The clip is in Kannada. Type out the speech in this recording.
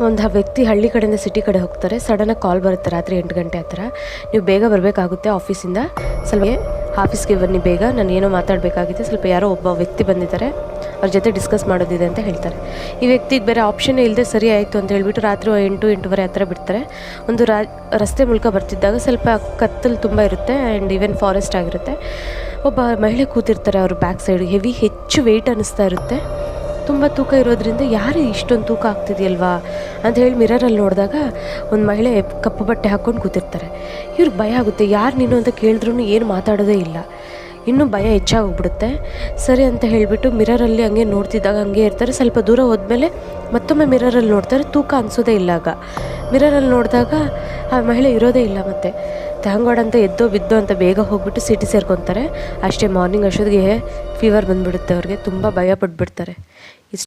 ಒಂದು ವ್ಯಕ್ತಿ ಹಳ್ಳಿ ಕಡೆಯಿಂದ ಸಿಟಿ ಕಡೆ ಹೋಗ್ತಾರೆ. ಸಡನ್ನಾಗಿ ಕಾಲ್ ಬರುತ್ತೆ ರಾತ್ರಿ 8 ಗಂಟೆ ಆ ಥರ. ನೀವು ಬೇಗ ಬರಬೇಕಾಗುತ್ತೆ ಆಫೀಸಿಂದ, ಸ್ವಲ್ಪ ಆಫೀಸ್ಗೆ ಬನ್ನಿ ಬೇಗ, ನಾನು ಏನೋ ಮಾತಾಡಬೇಕಾಗಿದೆ, ಸ್ವಲ್ಪ ಯಾರೋ ಒಬ್ಬ ವ್ಯಕ್ತಿ ಬಂದಿದ್ದಾರೆ, ಅವ್ರ ಜೊತೆ ಡಿಸ್ಕಸ್ ಮಾಡೋದಿದೆ ಅಂತ ಹೇಳ್ತಾರೆ. ಈ ವ್ಯಕ್ತಿಗೆ ಬೇರೆ ಆಪ್ಷನ್ನೇ ಇಲ್ಲದೆ ಸರಿ ಆಯಿತು ಅಂತ ಹೇಳ್ಬಿಟ್ಟು ರಾತ್ರಿ 8-8:30 ಆ ಥರ ಬಿಡ್ತಾರೆ. ಒಂದು ರಸ್ತೆ ಮೂಲಕ ಬರ್ತಿದ್ದಾಗ ಸ್ವಲ್ಪ ಕತ್ತಲು ತುಂಬ ಇರುತ್ತೆ ಆ್ಯಂಡ್ ಈವನ್ ಫಾರೆಸ್ಟ್ ಆಗಿರುತ್ತೆ. ಒಬ್ಬ ಮಹಿಳೆ ಕೂತಿರ್ತಾರೆ ಅವ್ರ ಬ್ಯಾಕ್ ಸೈಡ್. ಹೆಚ್ಚು ವೆಯ್ಟ್ ಅನ್ನಿಸ್ತಾ ಇರುತ್ತೆ, ತುಂಬ ತೂಕ ಇರೋದ್ರಿಂದ ಯಾರು ಇಷ್ಟೊಂದು ತೂಕ ಆಗ್ತಿದೆಯಲ್ವಾ ಅಂತ ಹೇಳಿ ಮಿರರಲ್ಲಿ ನೋಡಿದಾಗ ಒಂದು ಮಹಿಳೆ ಕಪ್ಪು ಬಟ್ಟೆ ಹಾಕ್ಕೊಂಡು ಕೂತಿರ್ತಾರೆ. ಇವ್ರಿಗೆ ಭಯ ಆಗುತ್ತೆ, ಯಾರು ನೀನು ಅಂತ ಕೇಳಿದ್ರೂ ಏನು ಮಾತಾಡೋದೇ ಇಲ್ಲ. ಇನ್ನೂ ಭಯ ಹೆಚ್ಚಾಗೋಗ್ಬಿಡುತ್ತೆ. ಸರಿ ಅಂತ ಹೇಳಿಬಿಟ್ಟು ಮಿರರಲ್ಲಿ ಹಂಗೆ ನೋಡ್ತಿದ್ದಾಗ ಹಂಗೆ ಇರ್ತಾರೆ. ಸ್ವಲ್ಪ ದೂರ ಹೋದ್ಮೇಲೆ ಮತ್ತೊಮ್ಮೆ ಮಿರರಲ್ಲಿ ನೋಡ್ತಾರೆ, ತೂಕ ಅನಿಸೋದೇ ಇಲ್ಲ. ಆಗ ಮಿರರಲ್ಲಿ ನೋಡಿದಾಗ ಆ ಮಹಿಳೆ ಇರೋದೇ ಇಲ್ಲ. ಮತ್ತು ಥ್ಯಾಂಕ್ ಗಾಡ್ ಅಂತ ಎದ್ದೋ ಬಿದ್ದೋ ಅಂತ ಬೇಗ ಹೋಗ್ಬಿಟ್ಟು ಸಿಟಿ ಸೇರ್ಕೊತಾರೆ. ಅಷ್ಟೇ ಮಾರ್ನಿಂಗ್ ಅಷ್ಟೊತ್ತಿಗೆ ಫೀವರ್ ಬಂದುಬಿಡುತ್ತೆ ಅವ್ರಿಗೆ, ತುಂಬ ಭಯ ಪಟ್ಬಿಡ್ತಾರೆ.